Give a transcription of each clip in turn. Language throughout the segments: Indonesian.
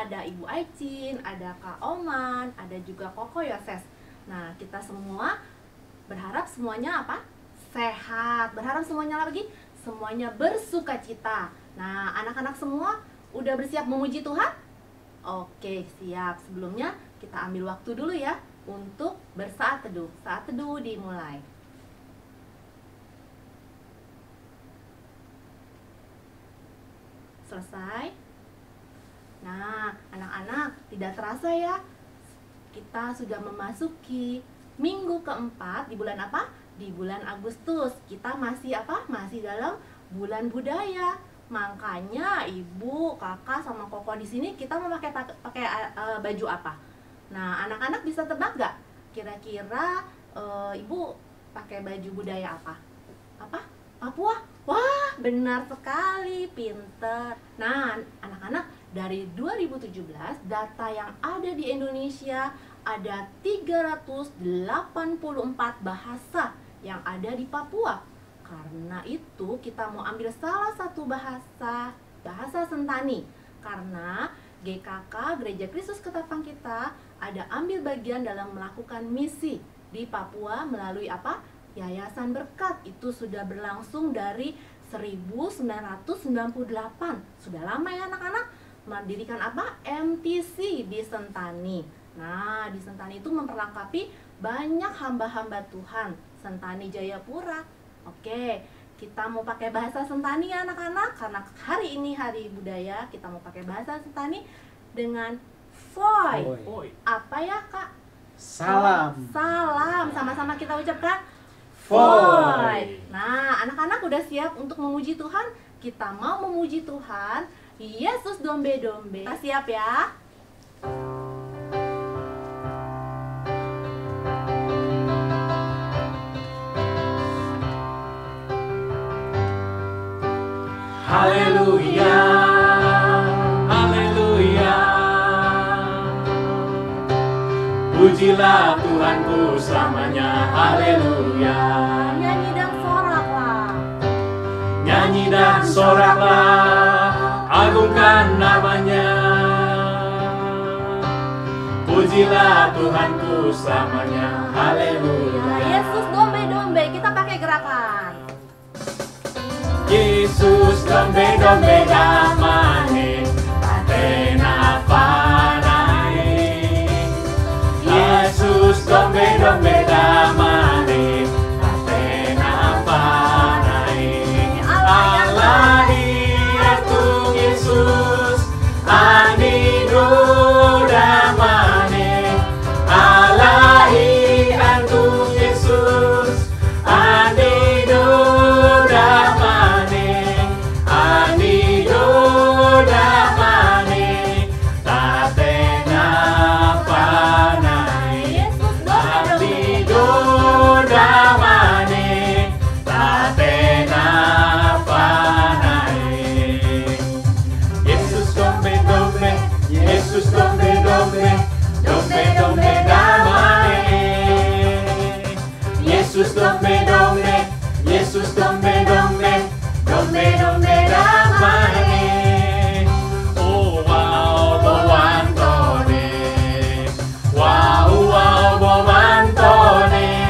ada Ibu Aicin, ada Kak Oman, ada juga Koko Yoses. Nah, kita semua berharap semuanya apa? Sehat. Berharap semuanya lagi? Semuanya bersukacita. Nah, anak-anak semua udah bersiap memuji Tuhan? Oke, siap. Sebelumnya kita ambil waktu dulu ya untuk bersaat teduh. Saat teduh dimulai. Selesai. Nah, anak-anak, tidak terasa ya, kita sudah memasuki minggu keempat di bulan apa? Di bulan Agustus. Kita masih apa? Masih dalam bulan budaya. Makanya ibu, kakak, sama koko di sini kita memakai baju apa? Nah, anak-anak bisa tebak gak? Kira-kira ibu pakai baju budaya apa? Apa? Papua? Wah, benar sekali, pinter. Nah, anak-anak, dari 2017 data yang ada di Indonesia ada 384 bahasa yang ada di Papua. Karena itu kita mau ambil salah satu bahasa Sentani. Karena GKK Gereja Kristus Ketapang kita ada ambil bagian dalam melakukan misi di Papua melalui apa? Yayasan Berkat. Itu sudah berlangsung dari 1998. Sudah lama ya anak-anak. Mendirikan apa? MTC di Sentani. Nah, di Sentani itu memperlengkapi banyak hamba-hamba Tuhan. Sentani Jayapura. Oke, kita mau pakai bahasa Sentani ya anak-anak. Karena hari ini hari budaya, kita mau pakai bahasa Sentani dengan Foy. Apa ya kak? Salam. Salam. Sama-sama kita ucapkan Foy. Nah, anak-anak udah siap untuk memuji Tuhan? Kita mau memuji Tuhan, Yesus dombe-dombe. Kita siap ya? Haleluya, haleluya. Pujilah Tuhanku selamanya, haleluya. Nyanyi dan soraklah. Nyanyi dan soraklah, agungkan namanya. Pujilah Tuhanku selamanya, haleluya. Yesus dombe-dombe, kita pakai gerakan. Yesus dombe-dombe damai, patena panai. Yesus dombe-dombe damai, patena panai. Alahi Ratu Yesus, anido damai. Alahi Ratu Yesus, anido damai. Yesus dombe-dombe, Yesus dombe-dombe, dombe-dombe damai. Oh wow, bawantone, wow wow bawantone,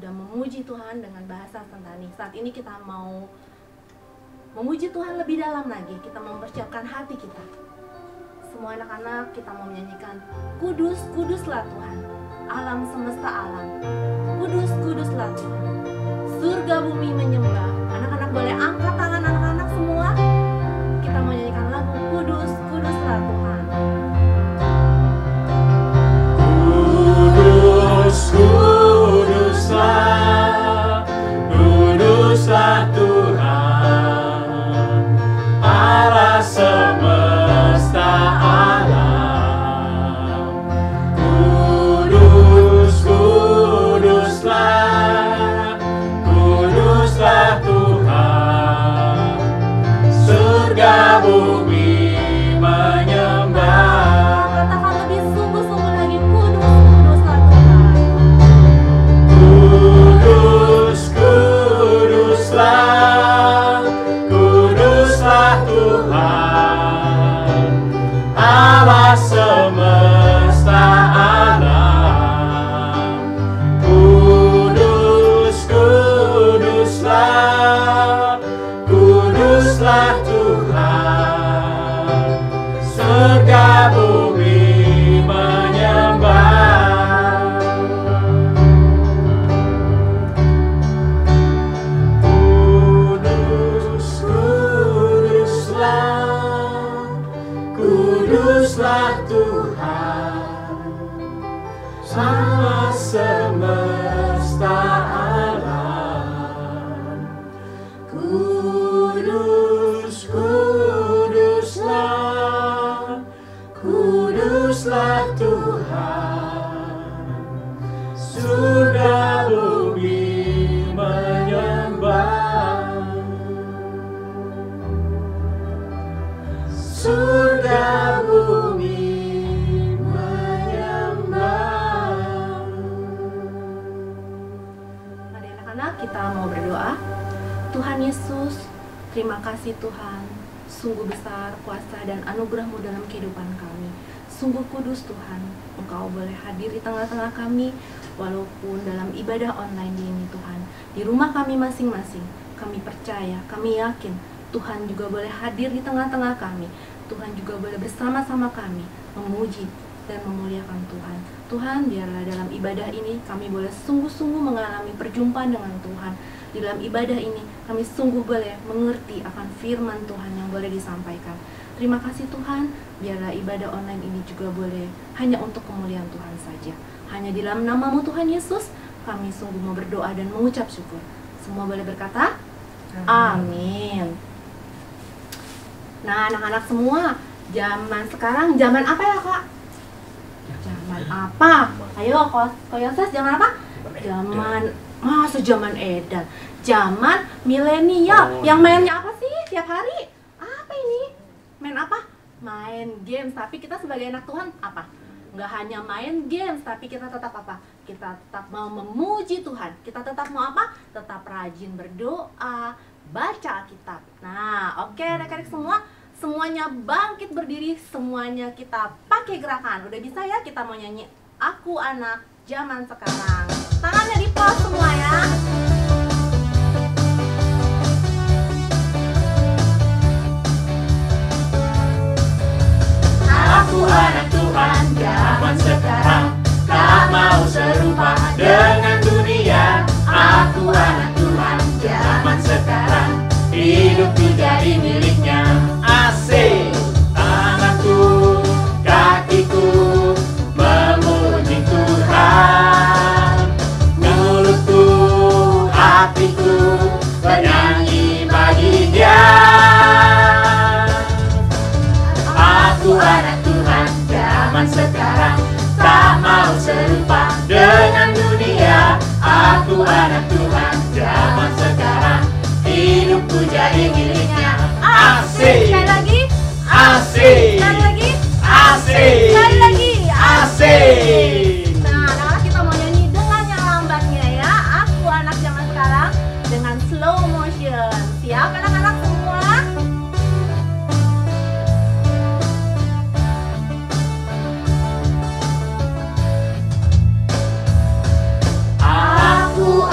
sudah memuji Tuhan dengan bahasa Sentani. Saat ini kita mau memuji Tuhan lebih dalam lagi. Kita mau mempersiapkan hati kita. Semua anak-anak kita mau menyanyikan Kudus, kuduslah Tuhan, alam semesta alam. Kudus, kuduslah Tuhan, surga bumi menyembah. Anak-anak boleh angkat tangan anak-anak semua. Kita mau nyanyikan lagu Kudus, kuduslah Tuhan. Kudus, kuduslah, kuduslah Tuhan, Allah semesta alam. Kudus, kuduslah, kuduslah Tuhan, surga bumi menyembah. Katakan lebih sungguh-sungguh lagi, kudus, kuduslah Tuhan. Kudus, kuduslah, kuduslah Tuhan, Allah semesta alam. Kudus, kuduslah, kuduslah Tuhan, surga bumi menyembah. Kudus, kuduslah, kuduslah Tuhan, Allah semesta alam. Kudus, kuduslah, kuduslah Tuhan, surga bumi menyembah. Surga bumi menyembah. Mari anak-anak kita mau berdoa. Tuhan Yesus, terima kasih Tuhan. Sungguh besar kuasa dan anugerah-Mu dalam kehidupan kami. Sungguh kudus Tuhan, Engkau boleh hadir di tengah-tengah kami, walaupun dalam ibadah online ini Tuhan. Di rumah kami masing-masing, kami percaya, kami yakin Tuhan juga boleh hadir di tengah-tengah kami. Tuhan juga boleh bersama-sama kami memuji dan memuliakan Tuhan. Tuhan, biarlah dalam ibadah ini kami boleh sungguh-sungguh mengalami perjumpaan dengan Tuhan. Di dalam ibadah ini kami sungguh boleh mengerti akan firman Tuhan yang boleh disampaikan. Terima kasih Tuhan, biarlah ibadah online ini juga boleh hanya untuk kemuliaan Tuhan saja. Hanya di dalam nama-Mu Tuhan Yesus, kami sungguh mau berdoa dan mengucap syukur. Semua boleh berkata, amin. Nah, anak-anak semua, zaman sekarang zaman apa ya Kak? Zaman apa? Ayo, Ko Yoses, zaman apa? Zaman edan. Zaman milenial. Yang mainnya apa sih tiap hari? Apa ini? Main apa? Main games. Tapi kita sebagai anak Tuhan apa? Nggak hanya main games, tapi kita tetap apa? Kita tetap mau memuji Tuhan. Kita tetap mau apa? Tetap rajin berdoa, baca Alkitab. Nah, oke adik-adik semua, semuanya bangkit berdiri, semuanya kita pakai gerakan. Udah bisa ya, kita mau nyanyi Aku Anak Zaman Sekarang. Tangannya di pos semua ya. Aku anak Tuhan zaman sekarang, tak mau serupa dengan dunia. Aku anak Tuhan zaman sekarang, hidupku jadi miliknya. Asik, tanganku, kakiku memuji Tuhan, mulutku, hatiku bernyanyi bagi Dia. Aku anak Tuhan zaman sekarang, tak mau serupa dengan dunia. Aku anak Tuhan zaman sekarang, hidupku jadi miliknya. Asik, Sekali lagi. asik, Sekali lagi. asik, Sekali lagi. asik. Nah, anak-anak kita mau nyanyi dengan yang lambatnya ya. Aku anak zaman sekarang dengan slow motion. Siap anak-anak semua? Aku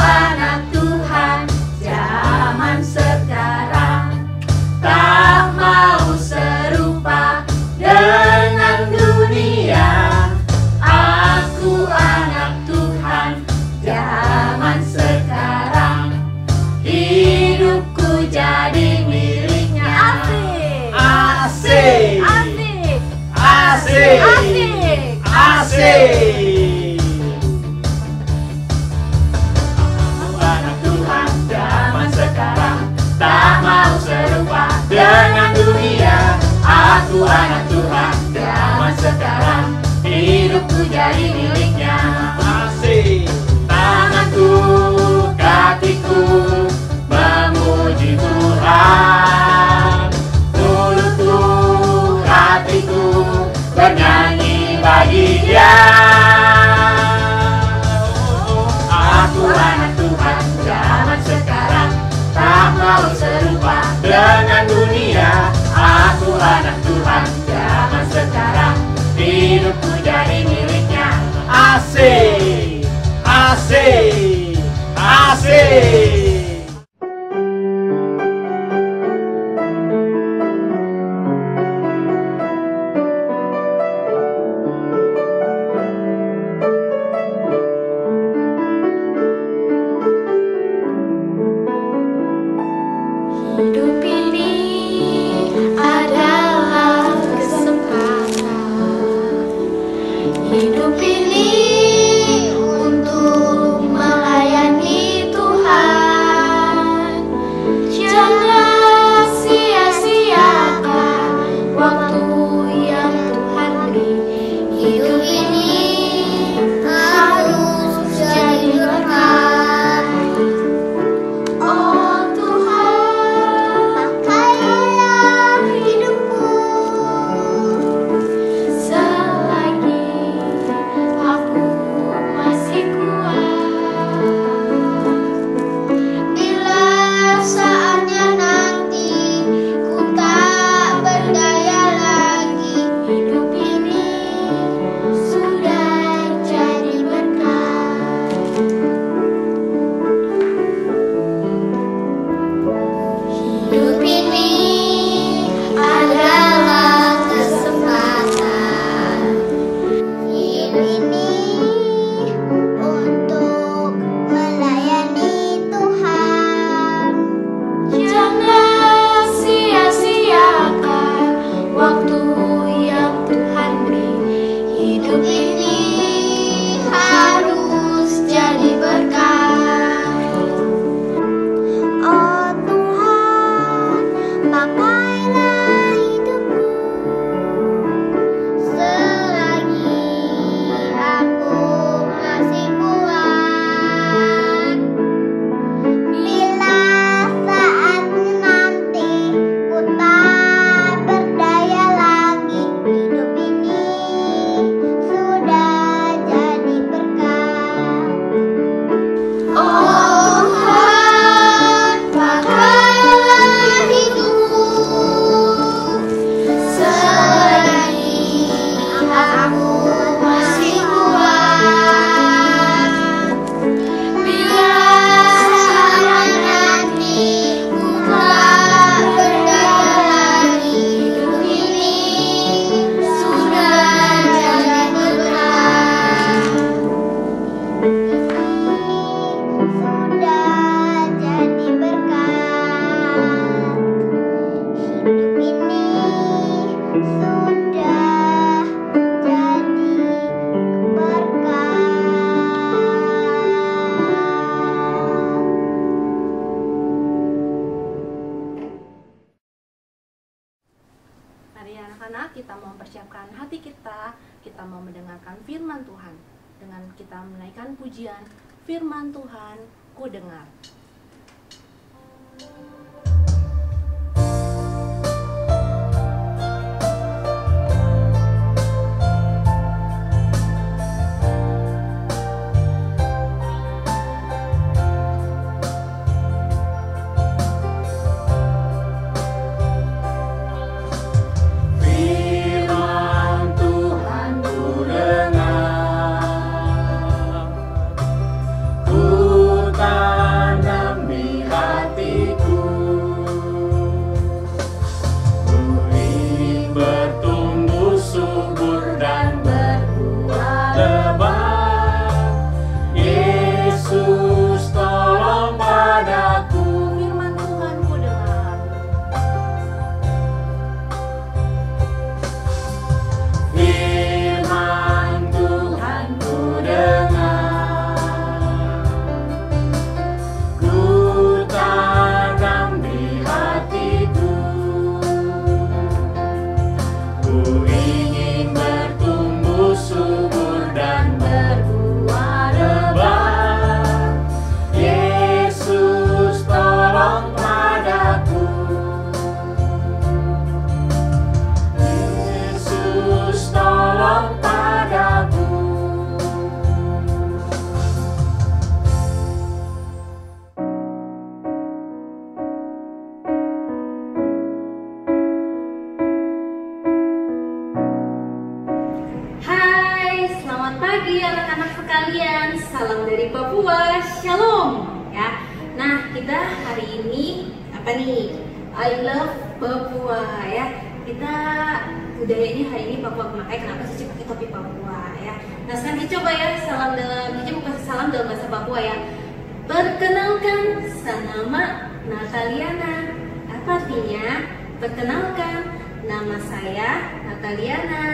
sekarang, hidupku jadi miliknya. Asik. Tanganku, kakiku memuji Tuhan, mulutku, hatiku bernyanyi bagi Dia. Aku anak Tuhan zaman sekarang, tak mau serupa dengan dunia. Aku anak Tuhan zaman sekarang, hidupku jadi miliknya. Asik, asik, asik. Hidup ini adalah kesempatan. Hidup ini untuk melayani Tuhan. Jangan sia-siakan waktu yang Tuhan beri. Hidup ini harus jadi berkat. Oh Tuhan, pakailah hidupku selagi aku masih kuat. Bila saatnya nanti ku tak berdaya lagi, hidup ini sudah jadi berkat. Hidup ini adalah kesempatan. Hidup ini untuk melayani Tuhan. Jangan sia-siakan waktu yang Tuhan beri. Hidup ini harus jadi berkat. Oh Tuhan, pakailah hidupku selagi aku masih kuat. Bila saatnya nanti ku tak berdaya lagi, hidup ini sudah jadi berkat. Oh Tuhan, pakailah hidupku selagi aku masih kuat. Bila saatnya nanti ku tak berdaya lagi, hidup ini sudah jadi berkat. Sudah jadi berkat. Hidup ini sudah jadi berkat. Mari anak-anak, kita mau mempersiapkan hati kita mau mendengarkan firman Tuhan. Dengan kita menaikkan pujian, firman Tuhan, ku dengar. Firman Tuhan ku dengar, ku tanda Selamat pagi anak-anak sekalian. Salam dari Papua. Shalom ya. Nah, kita hari ini apa nih? I love Papua ya. Kita budayanya hari ini Papua. Makanya kenapa Cici pakai topi Papua ya. Nah, sekarang Cici coba ya salam dalam Cici mau kasih salam dalam bahasa Papua ya. Perkenalkan, sanama Nataliana. Apa artinya? Perkenalkan, nama saya Nataliana.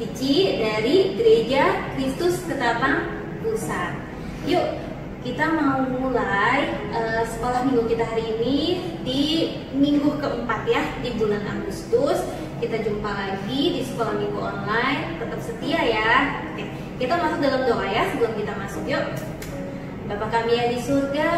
Cici dari Gereja Kristus Ketapang Pusat. Yuk, kita mau mulai sekolah minggu kita hari ini di minggu keempat ya, di bulan Agustus. Kita jumpa lagi di sekolah minggu online. Tetap setia ya. Oke, kita masuk dalam doa ya sebelum kita masuk. Yuk. Bapa kami yang di surga,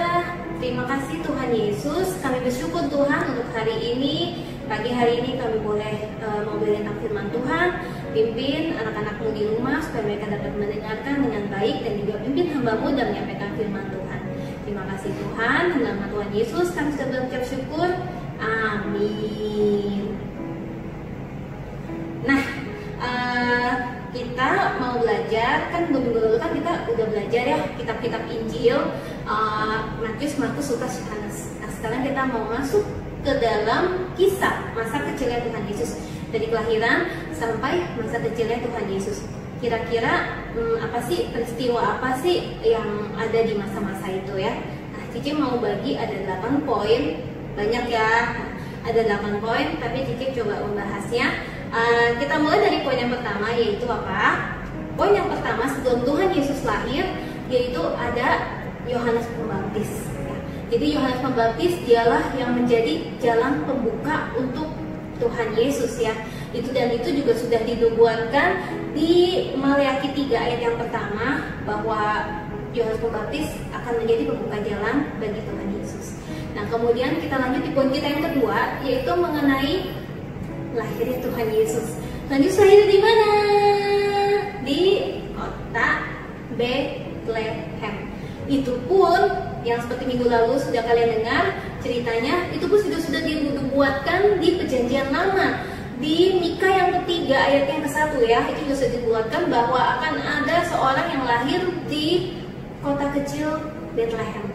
terima kasih Tuhan Yesus. Kami bersyukur Tuhan untuk hari ini. Pagi hari ini kami boleh memberi tentang firman Tuhan. Pimpin anak-anakmu di rumah supaya mereka dapat mendengarkan dengan baik, dan juga pimpin hamba-Mu dan menyampaikan firman Tuhan. Terima kasih Tuhan, dalam nama Tuhan Yesus kami sudah berucap syukur. Amin. Nah, kita mau belajar, kan minggu lalu kan kita udah belajar ya kitab-kitab Injil, Matius, Markus, Lukas, Yohanes. Nah, sekarang kita mau masuk ke dalam kisah masa kecilnya Tuhan Yesus, dari kelahiran sampai masa kecilnya Tuhan Yesus. Kira-kira apa sih peristiwa apa sih yang ada di masa-masa itu ya? Nah, Cici mau bagi ada 8 poin, banyak ya. Ada 8 poin, tapi Cici coba membahasnya. Kita mulai dari poin yang pertama, yaitu apa? Poin yang pertama, sebelum Tuhan Yesus lahir, yaitu ada Yohanes Pembaptis. Jadi Yohanes Pembaptis dialah yang menjadi jalan pembuka untuk Tuhan Yesus ya. Dan itu juga sudah dinubuatkan di Maleakhi 3 ayat yang pertama, bahwa Yohanes Pembaptis akan menjadi pembuka jalan bagi Tuhan Yesus. Nah, kemudian kita lanjut di poin kita yang kedua, yaitu mengenai lahirnya Tuhan Yesus. Tuhan Yesus lahir di mana? Di kota Bethlehem. Itu pun yang seperti minggu lalu sudah kalian dengar ceritanya, itu pun sudah dibuatkan di Perjanjian Lama, di Mika yang ketiga ayat yang ke-1 ya. Itu juga sudah dibuatkan bahwa akan ada seorang yang lahir di kota kecil Bethlehem.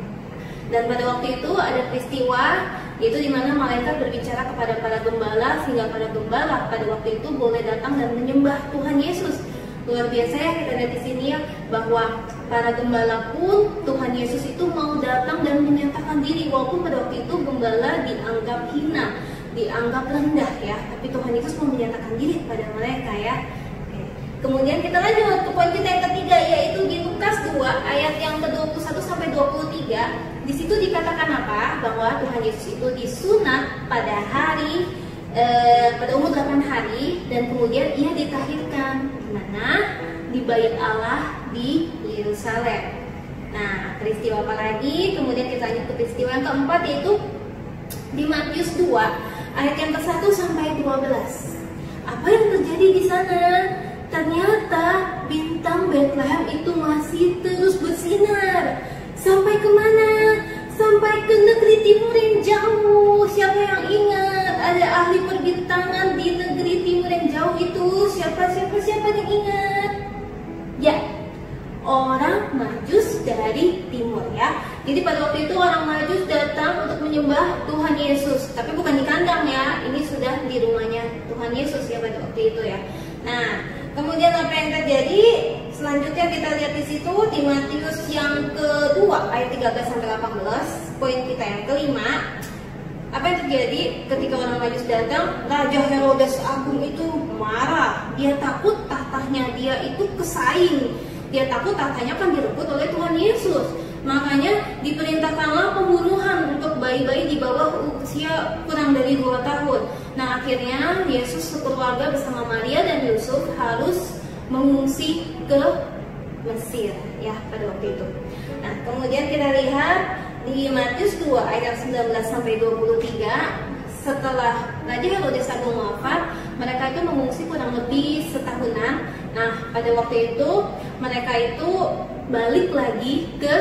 Dan pada waktu itu ada peristiwa, yaitu di mana malaikat berbicara kepada para gembala, sehingga para gembala pada waktu itu boleh datang dan menyembah Tuhan Yesus. Luar biasa ya, kita lihat di sini ya, bahwa para gembala pun Tuhan Yesus itu mau datang dan menyatakan diri, walaupun pada waktu itu gembala dianggap hina, dianggap rendah ya, tapi Tuhan Yesus mau menyatakan diri kepada mereka ya. Oke. Kemudian kita lanjut ke poin kita yang ketiga, yaitu di Lukas 2 ayat yang ke-21 sampai 23. Di situ dikatakan apa? Bahwa Tuhan Yesus itu disunat pada pada umur 8 hari, dan kemudian ia ditahirkan di mana? Di Bait Allah di Yerusalem. Nah, peristiwa apa lagi? Kemudian kita lanjut ke peristiwa yang keempat, yaitu di Matius 2 ayat yang ke-1 sampai 12. Apa yang terjadi di sana? Ternyata bintang Bethlehem itu masih terus bersinar. Sampai kemana? Sampai ke negeri timur yang jauh. Siapa yang ingat ada ahli perbintangan di negeri timur yang jauh itu? Siapa yang ingat? Ya, orang Majus dari timur ya. Jadi pada waktu itu orang Majus datang untuk menyembah Tuhan Yesus, tapi bukan di kandang ya. Ini sudah di rumahnya Tuhan Yesus ya pada waktu itu ya. Nah, kemudian apa yang terjadi? Selanjutnya kita lihat di situ di Matius yang kedua ayat 13 sampai 18, poin kita yang kelima. Apa yang terjadi ketika orang Majus datang? Raja Herodes Agung itu marah. Dia takut tahtanya dia itu kesaing. Dia takut tahtanya akan direbut oleh Tuhan Yesus. Makanya diperintahkanlah pembunuhan untuk bayi-bayi di bawah usia kurang dari 2 tahun. Nah, akhirnya Yesus sekeluarga bersama Maria dan Yusuf harus mengungsi ke Mesir ya pada waktu itu. Nah, kemudian kita lihat di Matius 2 ayat 19 sampai 23, setelah Raja Herodes Agung wafat, mereka itu mengungsi kurang lebih setahunan. Nah, pada waktu itu mereka itu balik lagi ke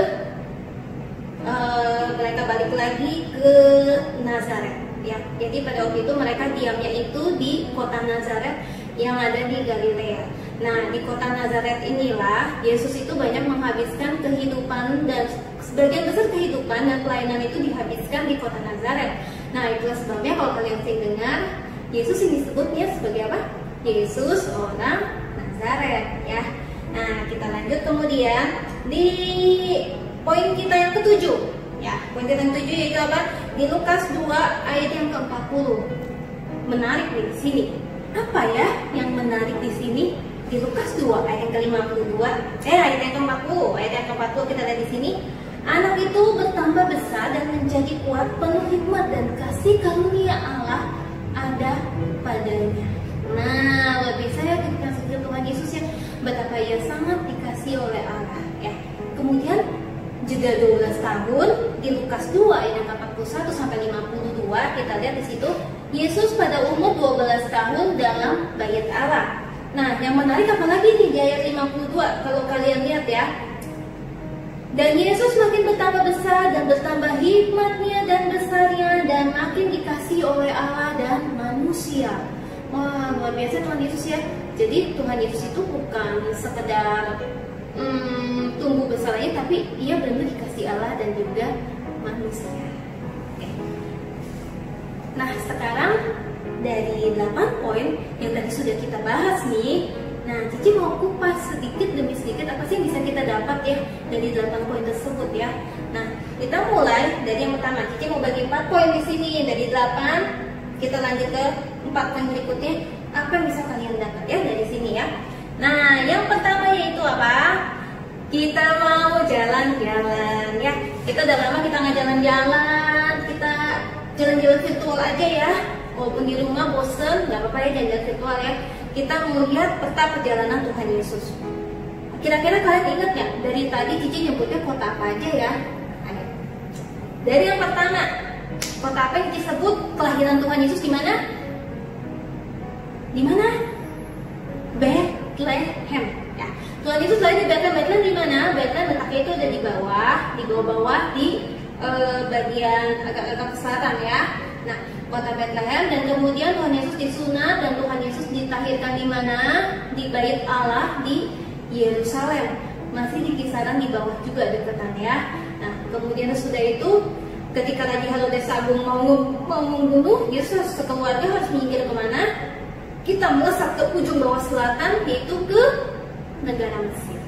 Nazaret ya. Jadi pada waktu itu mereka diamnya itu di kota Nazaret yang ada di Galilea. Nah, di kota Nazaret inilah Yesus itu banyak menghabiskan kehidupan, dan sebagian besar kehidupan dan pelayanan itu dihabiskan di kota Nazaret. Nah, itulah sebabnya kalau kalian sering dengar Yesus ini disebutnya sebagai apa? Yesus orang Nazaret ya. Nah, kita lanjut kemudian di poin kita yang ketujuh ya. Poin kita yang ketujuh yaitu apa? Di Lukas 2 ayat yang ke-40. Menarik di sini. Apa ya yang menarik di sini? Di Lukas 2 ayat yang ke-52, ayat yang ke-40, ayat yang ke-40 kita lihat di sini. Anak itu bertambah besar dan menjadi kuat, penuh hikmat dan kasih karunia Allah ada padanya. Nah, luar biasa ya ketika Tuhan Yesus ya, betapa ia sangat dikasih oleh Allah ya. Kemudian jeda 12 tahun di Lukas 2 ayat yang ke-41 sampai 52 kita lihat di situ Yesus pada umur 12 tahun dalam bait Allah. Nah, yang menarik apalagi nih di ayat 52 kalau kalian lihat ya. Dan Yesus makin bertambah besar dan bertambah hikmatnya dan besarnya dan makin dikasihi oleh Allah dan manusia. Wah, luar biasa Tuhan Yesus ya. Jadi Tuhan Yesus itu bukan sekedar tumbuh besarnya, tapi ia benar-benar dikasihi Allah dan juga manusia. Oke. Nah, sekarang dari 8 poin yang tadi sudah kita bahas nih. Nah, Cici mau kupas sedikit demi sedikit apa sih yang bisa kita dapat ya dari 8 poin tersebut ya. Nah, kita mulai dari yang pertama. Cici mau bagi 4 poin di sini. Dari 8 kita lanjut ke 4 poin berikutnya. Apa yang bisa kalian dapat ya dari sini ya. Nah, yang pertama yaitu apa? Kita mau jalan-jalan ya. Kita udah lama kita nggak jalan-jalan. Kita jalan-jalan virtual aja ya. Walaupun di rumah bosen, nggak apa-apa ya jalan-jalan virtual ya. Kita melihat peta perjalanan Tuhan Yesus. Kira-kira kalian ingat nggak dari tadi Cici nyebutnya kota apa aja ya? Ayo. Dari yang pertama, kota apa yang disebut kelahiran Tuhan Yesus di mana? Di mana? Bethlehem. Ya. Tuhan Yesus lahir di Bethlehem. Bethlehem di mana? Bethlehem letaknya itu ada di bawah di bagian agak-agak ke selatan ya. Nah, kota Bethlehem, dan kemudian Tuhan Yesus disunat dan Tuhan Yesus ditahirkan di mana? Di bait Allah di Yerusalem. Masih di kisaran di bawah juga deketan ya. Nah, kemudian sudah itu ketika Raja Herodes Agung mau membunuh Yesus, sekeluarga harus menyingkir kemana? Kita melesat ke ujung bawah selatan, yaitu ke negara Mesir.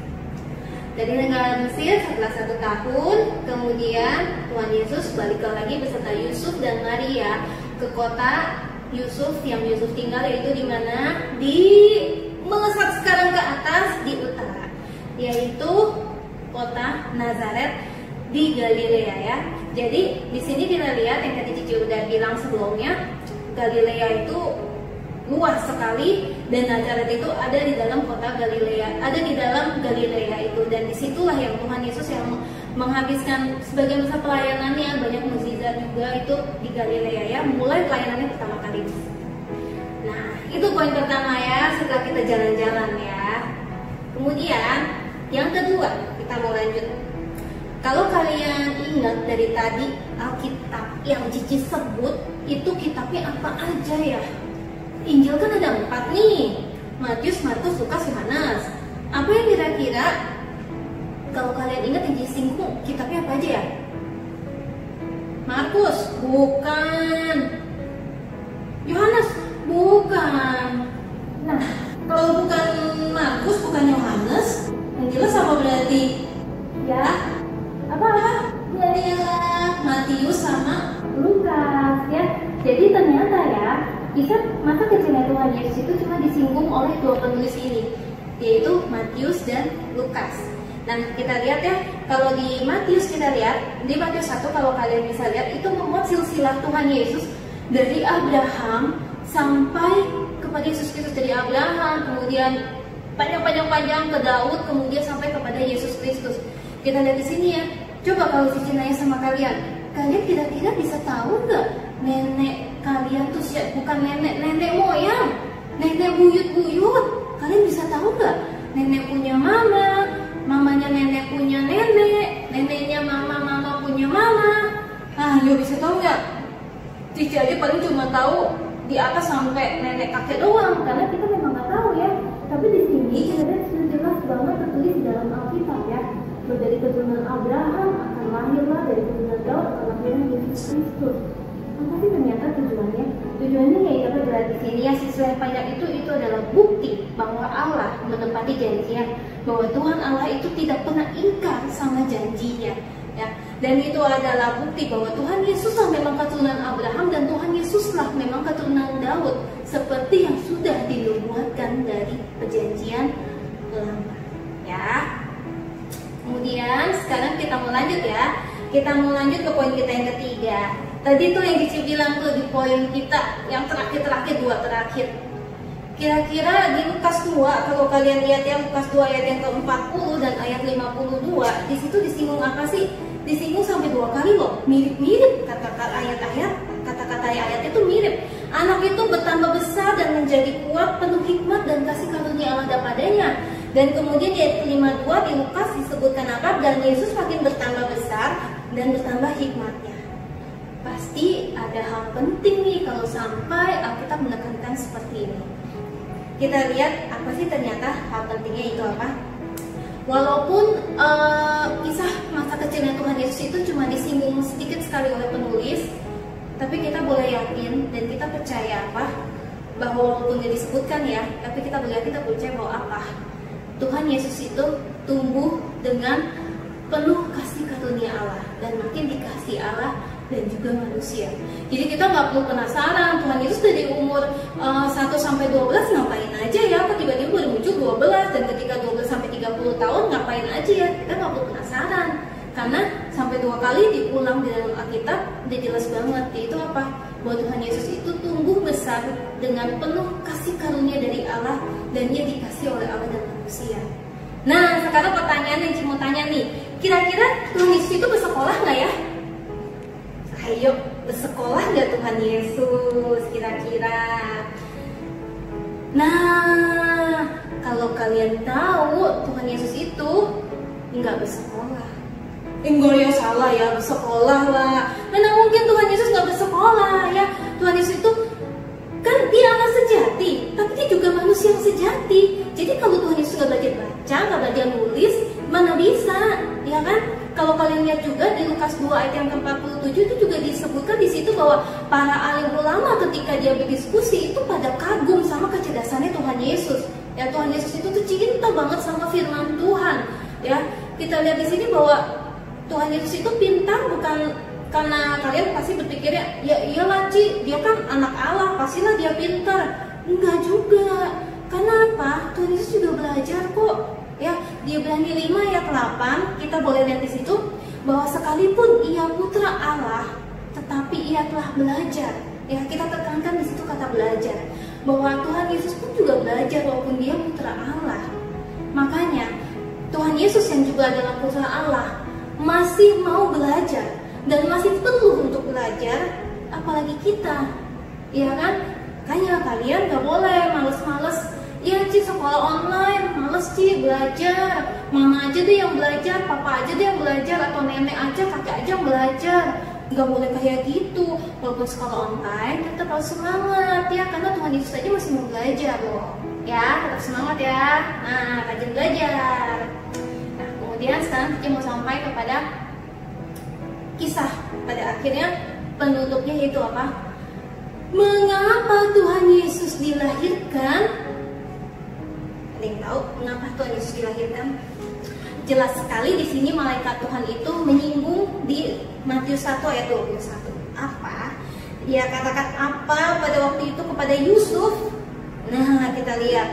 Dari negara Mesir setelah 1 tahun, kemudian Tuhan Yesus balik lagi beserta Yusuf dan Maria ke kota Yusuf yang Yusuf tinggal, yaitu di mana? Di melesat sekarang ke atas di utara, yaitu kota Nazaret di Galilea ya. Jadi di sini kita lihat yang tadi Cici udah bilang sebelumnya, Galilea itu luas sekali dan Nazaret itu ada di dalam kota Galilea, ada di dalam Galilea itu, dan disitulah yang Tuhan Yesus yang menghabiskan sebagian besar pelayanannya, banyak mukjizat juga itu di Galilea ya, mulai pelayanannya pertama kali. Nah, itu poin pertama ya, setelah kita jalan-jalan ya. Kemudian yang kedua kita mau lanjut. Kalau kalian ingat dari tadi Alkitab yang Cici sebut itu kitabnya apa aja ya? Injil kan ada 4 nih, Matius, Markus, Lukas, Yohanes. Apa yang kira-kira kalau kalian ingat yang disinggung kitabnya apa aja ya? Markus? Bukan. Yohanes? Bukan. Nah, kalau bukan Markus, bukan Yohanes, yang jelas apa berarti? Ya, apa? Ya, Matius sama Lukas ya. Jadi ternyata ya, kisah masa kecilnya Tuhan Yesus itu cuma disinggung oleh 2 penulis ini, yaitu Matius dan Lukas. Dan kita lihat ya, kalau di Matius kita lihat, di Matius 1 kalau kalian bisa lihat, itu memuat silsilah Tuhan Yesus dari Abraham sampai kepada Yesus Kristus. Dari Abraham, kemudian panjang ke Daud, kemudian sampai kepada Yesus Kristus. Kita lihat di sini ya. Coba kalau Cici nanya sama kalian kira-kira bisa tahu nggak nenek kalian tuh siapa? Bukan nenek moyang, nenek buyut. Kalian bisa tahu nggak? Nenek punya mama, mamanya nenek punya nenek, neneknya mama punya mama. Ah, yo bisa tahu nggak? Cici aja paling cuma tahu di atas sampai nenek kakek doang, karena kita memang nggak Tapi di sini kita lihat sudah jelas banget tertulis di dalam Alkitab ya. Dari keturunan Abraham akan lahirlah, dari keturunan Daud akan lahirlah Yesus Kristus. Apa sih ternyata tujuannya? Tujuannya ya itu adalah di sini ya, siswa yang panjang itu adalah bukti bahwa Allah menepati janjinya, bahwa Tuhan Allah itu tidak pernah ingkar sama janjinya. Ya, dan itu adalah bukti bahwa Tuhan Yesuslah memang keturunan Abraham dan Tuhan Yesuslah memang keturunan Daud, seperti yang sudah dinubuatkan dari perjanjian lama. Ya. Kemudian sekarang kita mau lanjut ya. Kita mau lanjut ke poin kita yang ketiga. Tadi tuh yang Cici bilang tuh di poin kita yang terakhir dua terakhir. Kira-kira di Lukas 2, kalau kalian lihat ya, Lukas 2 ayat yang ke-40 dan ayat 52, di situ disinggung apa sih? Disinggung sampai 2 kali loh, mirip-mirip kata-kata ayat itu mirip. Anak itu bertambah besar dan menjadi kuat, penuh hikmat dan kasih karunia Allah padanya. Dan kemudian di ayat 52 di Lukas disebutkan apa? Dan Yesus makin bertambah besar dan bertambah hikmatnya. Pasti ada hal penting nih kalau sampai Alkitab menekankan seperti ini. Kita lihat apa sih ternyata hal pentingnya itu apa? Walaupun kisah masa kecilnya Tuhan Yesus itu cuma disinggung sedikit sekali oleh penulis, tapi kita boleh yakin dan kita percaya apa? Bahwa walaupun dia disebutkan ya, tapi kita boleh yakin, kita percaya bahwa apa? Tuhan Yesus itu tumbuh dengan penuh kasih karunia Allah dan makin dikasih Allah dan juga manusia. Jadi kita nggak perlu penasaran Tuhan Yesus dari umur 1 sampai 12 ngapain aja ya, kok tiba-tiba baru muncul 12, dan ketika 12 sampai 30 tahun ngapain aja ya, kita nggak perlu penasaran karena sampai 2 kali diulang di dalam Alkitab udah jelas banget, yaitu apa? Bahwa Tuhan Yesus itu tumbuh besar dengan penuh kasih karunia dari Allah dan dia dikasih oleh Allah dan manusia. Nah sekarang pertanyaan yang Cik mau tanya nih, kira-kira Tuhan Yesus itu bersekolah nggak ya? Ayo, bersekolah nggak Tuhan Yesus kira-kira? Nah, kalau kalian tahu Tuhan Yesus itu nggak bersekolah. Enggak ya, salah ya, bersekolah lah. Mana mungkin Tuhan Yesus nggak bersekolah ya? Tuhan Yesus itu kan dia Allah sejati, tapi dia juga manusia yang sejati. Jadi kalau Tuhan Yesus nggak belajar baca, nggak belajar nulis, mana bisa, ya kan? Kalau kalian lihat juga di Lukas 2 ayat yang ke-47 itu juga disebutkan di situ bahwa para alim ulama ketika dia berdiskusi itu pada kagum sama kecerdasannya Tuhan Yesus. Ya, Tuhan Yesus itu tuh cinta banget sama firman Tuhan. Ya, kita lihat di sini bahwa Tuhan Yesus itu pintar bukan karena kalian pasti berpikirnya ya iyalah Ci, dia kan anak Allah, pastilah dia pintar. Enggak juga. Karena apa? Tuhan Yesus juga belajar kok. Ya, di Ibrani 5 ayat 8 kita boleh lihat di situ bahwa sekalipun ia putra Allah, tetapi ia telah belajar. Ya, kita tekankan di situ kata belajar, bahwa Tuhan Yesus pun juga belajar walaupun dia putra Allah. Makanya Tuhan Yesus yang juga adalah putra Allah masih mau belajar dan masih perlu untuk belajar, apalagi kita, ya kan? Kayaknya kalian gak boleh males-males. Ya Ci, sekolah online, males Ci belajar. Mama aja deh yang belajar, papa aja deh yang belajar, atau nenek aja, kakek aja yang belajar. Gak boleh kayak gitu. Walaupun sekolah online, tetap harus semangat ya, karena Tuhan Yesus aja masih mau belajar loh. Ya, tetap semangat ya. Nah, rajin belajar. Nah, kemudian sekarang kita mau sampai kepada kisah. Pada akhirnya penutupnya itu apa? Mengapa Tuhan Yesus dilahirkan? Ada yang tahu mengapa Tuhan Yesus dilahirkan? Jelas sekali di sini malaikat Tuhan itu menyinggung di Matius 1 ayat 21. Apa? Dia katakan apa pada waktu itu kepada Yusuf? Nah, kita lihat.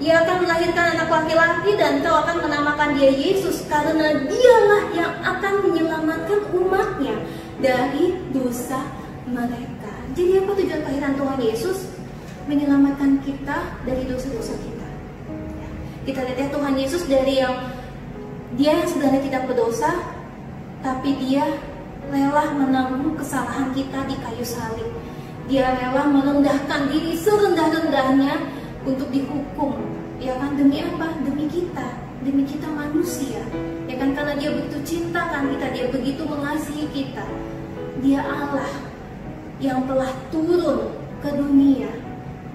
Ia akan melahirkan anak laki-laki dan kau akan menamakan dia Yesus, karena dialah yang akan menyelamatkan umatnya dari dosa mereka. Jadi apa tujuan kelahiran Tuhan Yesus? Menyelamatkan kita dari dosa-dosa kita. Kita lihat ya, Tuhan Yesus dari dia yang sebenarnya tidak berdosa, tapi dia rela menanggung kesalahan kita di kayu salib. Dia rela merendahkan diri serendah-rendahnya untuk dihukum. Ya kan, demi apa? Demi kita manusia. Ya kan, karena dia begitu cinta kan kita, dia begitu mengasihi kita. Dia Allah yang telah turun ke dunia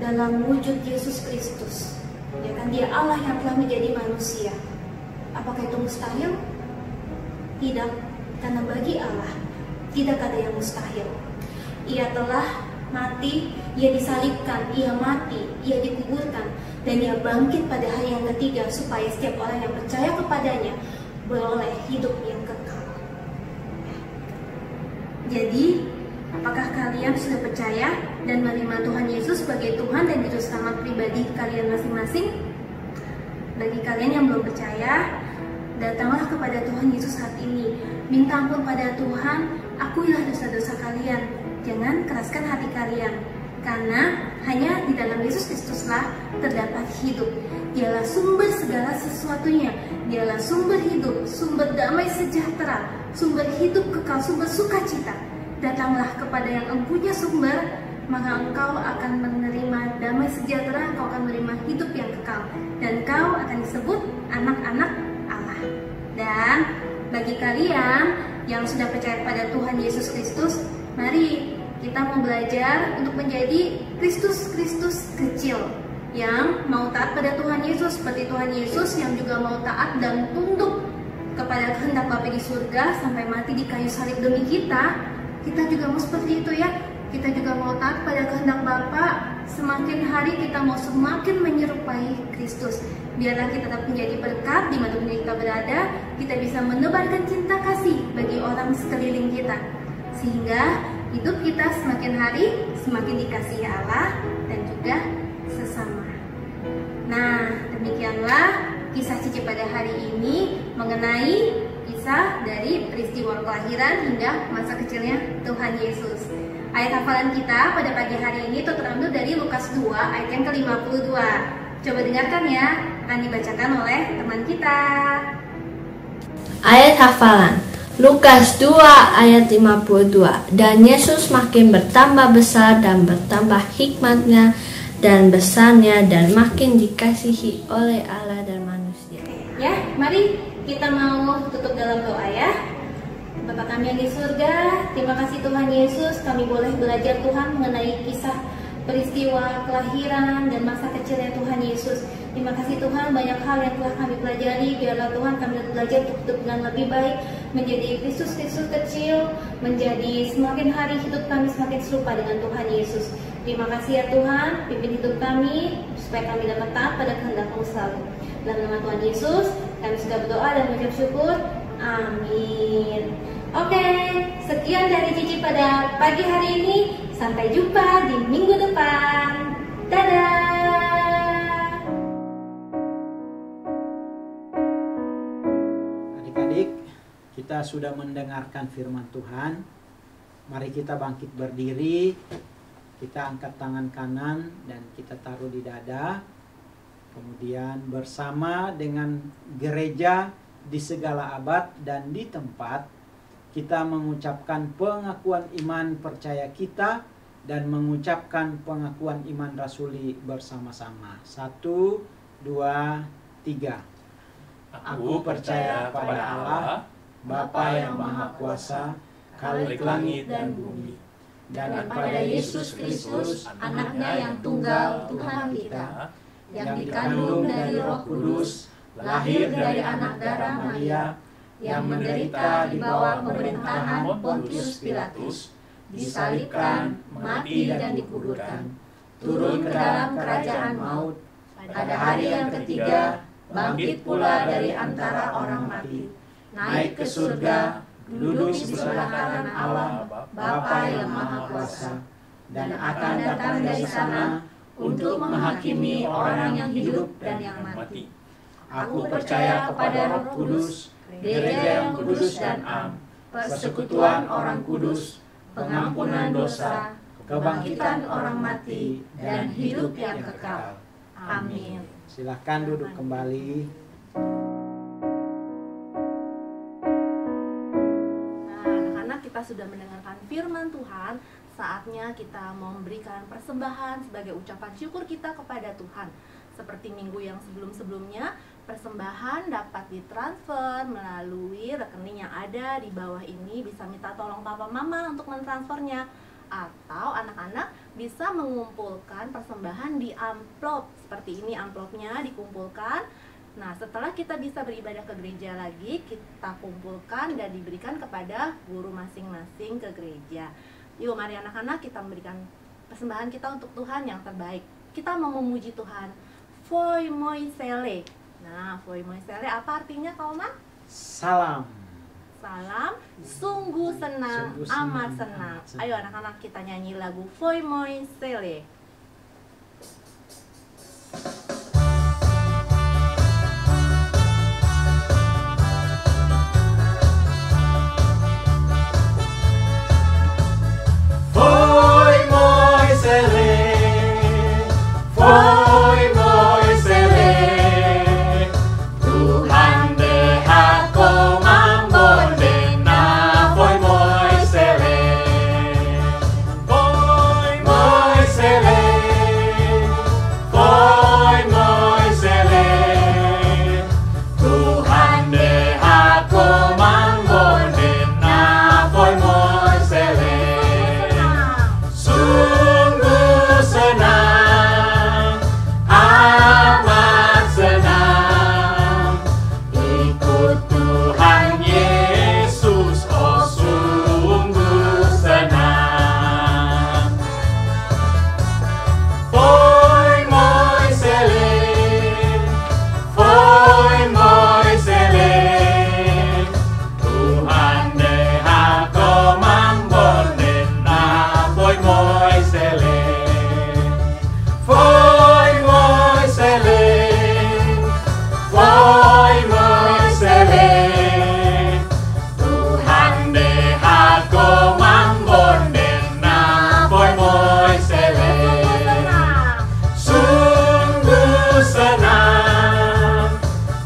dalam wujud Yesus Kristus. Ya kan, Dia Allah yang telah menjadi manusia. Apakah itu mustahil? Tidak, karena bagi Allah tidak ada yang mustahil. Ia telah mati, Ia disalibkan, Ia mati, Ia dikuburkan, dan Ia bangkit pada hari yang ketiga supaya setiap orang yang percaya kepadanya beroleh hidup yang kekal. Jadi, apakah kalian sudah percaya dan menerima Tuhan Yesus sebagai Tuhan dan Juru Selamat pribadi kalian masing-masing? Bagi kalian yang belum percaya, datanglah kepada Tuhan Yesus saat ini. Minta ampun pada Tuhan, akuilah dosa-dosa kalian. Jangan keraskan hati kalian, karena hanya di dalam Yesus Kristuslah terdapat hidup. Dialah sumber segala sesuatunya. Dialah sumber hidup, sumber damai sejahtera, sumber hidup kekal, sumber sukacita. Datanglah kepada yang empunya sumber, maka engkau akan menerima damai sejahtera, engkau akan menerima hidup yang kekal, dan engkau akan disebut anak-anak Allah. Dan bagi kalian yang sudah percaya pada Tuhan Yesus Kristus, mari kita mau belajar untuk menjadi Kristus kecil yang mau taat pada Tuhan Yesus, seperti Tuhan Yesus yang juga mau taat dan tunduk kepada kehendak Bapa di surga sampai mati di kayu salib demi kita. Kita juga mau seperti itu ya. Kita juga mau taat pada kehendak Bapa. Semakin hari kita mau semakin menyerupai Kristus. Biarlah kita tetap menjadi berkat di mana kita berada. Kita bisa menebarkan cinta kasih bagi orang sekeliling kita, sehingga hidup kita semakin hari semakin dikasihi Allah dan juga sesama. Nah, demikianlah kisah Cici pada hari ini mengenai kisah dari peristiwa kelahiran hingga masa kecilnya Tuhan Yesus. Ayat hafalan kita pada pagi hari ini itu terambil dari Lukas 2 ayat yang ke-52. Coba dengarkan ya, akan dibacakan oleh teman kita. Ayat hafalan Lukas 2 ayat 52. Dan Yesus makin bertambah besar dan bertambah hikmatnya dan besarnya dan makin dikasihi oleh Allah dan manusia. Ya, mari kita mau tutup dalam doa ya. Bapa kami yang di surga, terima kasih Tuhan Yesus, kami boleh belajar Tuhan mengenai kisah peristiwa kelahiran dan masa kecilnya Tuhan Yesus. Terima kasih Tuhan, banyak hal yang telah kami pelajari. Biarlah Tuhan kami belajar untuk hidup dengan lebih baik, menjadi Kristus kecil, menjadi semakin hari hidup kami semakin serupa dengan Tuhan Yesus. Terima kasih ya Tuhan, pimpin hidup kami supaya kami dapat taat pada kehendak-Mu selalu. Dalam nama Tuhan Yesus, kami sudah berdoa dan mengucap syukur. Amin. Oke, sekian dari Cici pada pagi hari ini. Sampai jumpa di minggu depan. Dadah. Adik-adik, kita sudah mendengarkan firman Tuhan. Mari kita bangkit berdiri. Kita angkat tangan kanan dan kita taruh di dada. Kemudian bersama dengan gereja di segala abad dan di tempat, kita mengucapkan pengakuan iman percaya kita dan mengucapkan pengakuan iman rasuli bersama-sama. 1, 2, 3. Aku percaya pada Allah, Bapa yang Maha Kuasa, Khalik langit dan bumi, dan kepada Yesus Kristus, Anaknya yang tunggal, Tuhan kita, yang dikandung dari Roh Kudus, lahir dari anak darah Maria, yang menderita di bawah pemerintahan Pontius Pilatus, disalibkan, mati dan dikuburkan, turun ke dalam kerajaan maut, pada hari yang ketiga bangkit pula dari antara orang mati, naik ke surga, duduk di sebelah kanan Allah, Bapa yang Maha Kuasa, dan akan datang dari sana untuk menghakimi orang yang hidup dan yang mati. Aku percaya kepada Roh Kudus, gereja yang kudus dan am, persekutuan orang kudus, pengampunan dosa, kebangkitan orang mati, dan hidup yang kekal. Amin. Silakan duduk kembali. Nah, anak-anak, kita sudah mendengarkan firman Tuhan. Saatnya kita mau memberikan persembahan sebagai ucapan syukur kita kepada Tuhan. Seperti minggu yang sebelum-sebelumnya, persembahan dapat ditransfer melalui rekening yang ada di bawah ini. Bisa minta tolong papa mama untuk mentransfernya. Atau anak-anak bisa mengumpulkan persembahan di amplop seperti ini. Amplopnya dikumpulkan. Nah, setelah kita bisa beribadah ke gereja lagi, kita kumpulkan dan diberikan kepada guru masing-masing ke gereja. Yuk, mari anak-anak kita memberikan persembahan kita untuk Tuhan yang terbaik. Kita mau memuji Tuhan. Foi moi sele. Nah, foi moi sele apa artinya, Kauman? Salam. Salam, sungguh senang, Sungguh senang, amat senang. amat senang. Ayo anak-anak kita nyanyi lagu Foi moi sele. Foi moi sele, foi moi sele, Tuhan dehako mambondena, foi moi sele, foi moi sele, foi moi sele, Tuhan dehako mambondena, foi moi sele. Sungguh senang, amat senang, ikut Tuhan Yesus, oh sungguh senang. Foi moi sele, foi moi sele, Tuhan dehako mambondena, foi moi sele, foi moi sele, foi moi sele, Tuhan dehako mambondena, foi moi sele. Sungguh senang,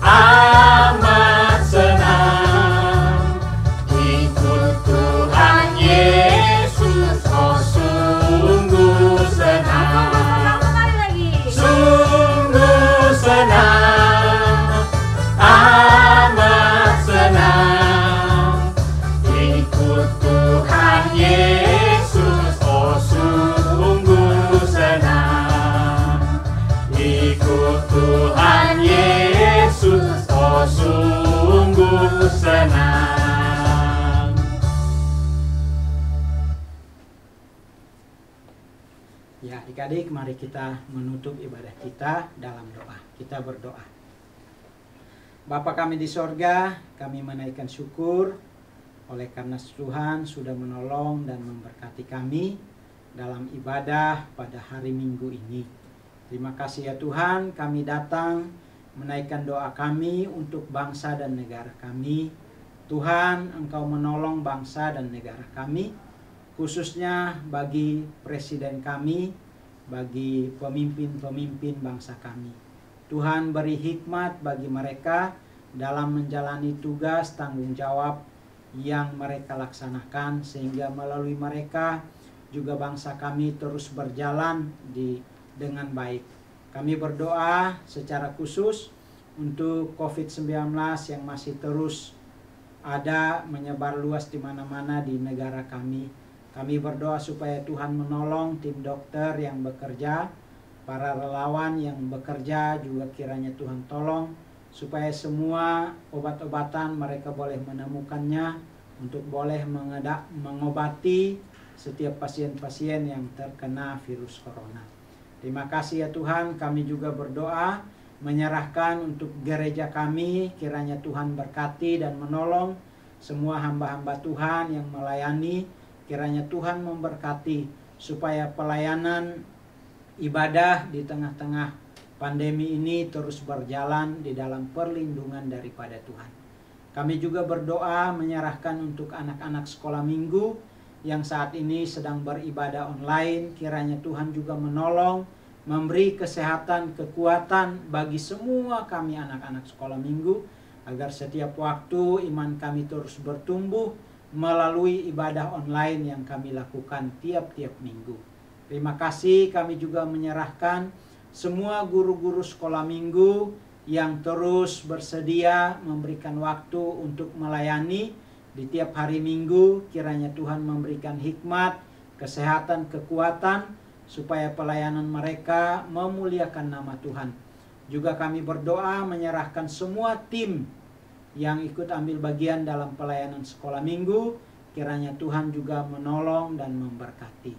amat senang, ikut Tuhan Yesus, oh sungguh senang. Sungguh senang, amat senang, ikut Tuhan Yesus, oh sungguh senang. Ikut Tuhan Yesus, oh sungguh senang. Ya, adik-adik, mari kita menutup ibadah kita dalam doa. Kita berdoa. Bapa kami di sorga, kami menaikkan syukur oleh karena Tuhan sudah menolong dan memberkati kami dalam ibadah pada hari Minggu ini. Terima kasih ya Tuhan, kami datang menaikkan doa kami untuk bangsa dan negara kami. Tuhan, Engkau menolong bangsa dan negara kami, khususnya bagi presiden kami, bagi pemimpin-pemimpin bangsa kami. Tuhan beri hikmat bagi mereka dalam menjalani tugas tanggung jawab yang mereka laksanakan, sehingga melalui mereka juga bangsa kami terus berjalan dengan baik. Kami berdoa secara khusus untuk COVID-19 yang masih terus ada menyebar luas di mana-mana di negara kami. Kami berdoa supaya Tuhan menolong tim dokter yang bekerja, para relawan yang bekerja juga kiranya Tuhan tolong, supaya semua obat-obatan mereka boleh menemukannya untuk boleh mengobati setiap pasien-pasien yang terkena virus corona. Terima kasih ya Tuhan, kami juga berdoa menyerahkan untuk gereja kami, kiranya Tuhan berkati dan menolong semua hamba-hamba Tuhan yang melayani, kiranya Tuhan memberkati supaya pelayanan ibadah di tengah-tengah pandemi ini terus berjalan di dalam perlindungan daripada Tuhan. Kami juga berdoa menyerahkan untuk anak-anak sekolah minggu yang saat ini sedang beribadah online, kiranya Tuhan juga menolong, memberi kesehatan, kekuatan bagi semua kami anak-anak sekolah minggu, agar setiap waktu iman kami terus bertumbuh melalui ibadah online yang kami lakukan tiap-tiap minggu. Terima kasih, kami juga menyerahkan semua guru-guru sekolah minggu yang terus bersedia memberikan waktu untuk melayani di tiap hari minggu. Kiranya Tuhan memberikan hikmat, kesehatan, kekuatan supaya pelayanan mereka memuliakan nama Tuhan. Juga kami berdoa menyerahkan semua tim yang ikut ambil bagian dalam pelayanan sekolah minggu, kiranya Tuhan juga menolong dan memberkati.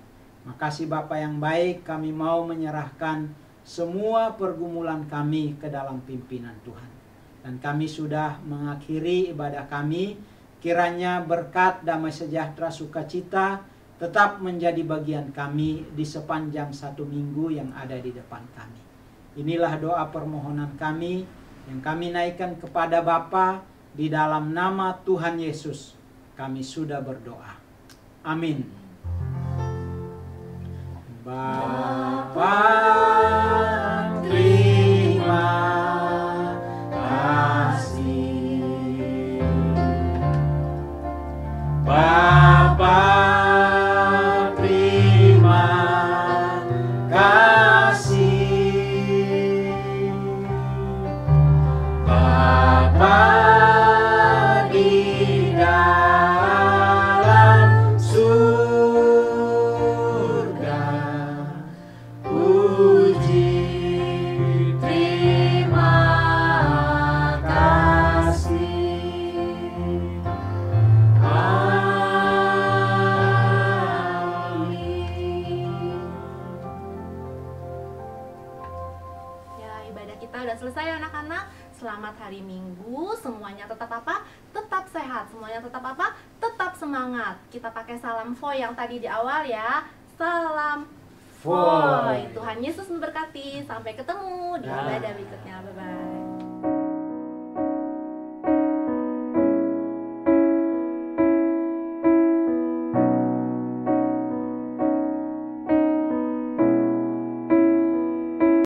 Makasih Bapa yang baik, kami mau menyerahkan semua pergumulan kami ke dalam pimpinan Tuhan. Dan kami sudah mengakhiri ibadah kami, kiranya berkat, damai sejahtera, sukacita tetap menjadi bagian kami di sepanjang 1 minggu yang ada di depan kami. Inilah doa permohonan kami yang kami naikkan kepada Bapa di dalam nama Tuhan Yesus. Kami sudah berdoa. Amin. Bapa, terima kasih. Bapa, terima kasih. Bapa di dalam surga, puji terima kasih. Ya, ibadah kita udah selesai anak-anak. Selamat hari Minggu. Semuanya tetap apa? Tetap sehat. Semuanya tetap apa? Tetap semangat. Kita pakai salam Foy yang tadi di awal ya. Salam Foy. Tuhan Yesus memberkati. Sampai ketemu di ibadah berikutnya. Bye-bye.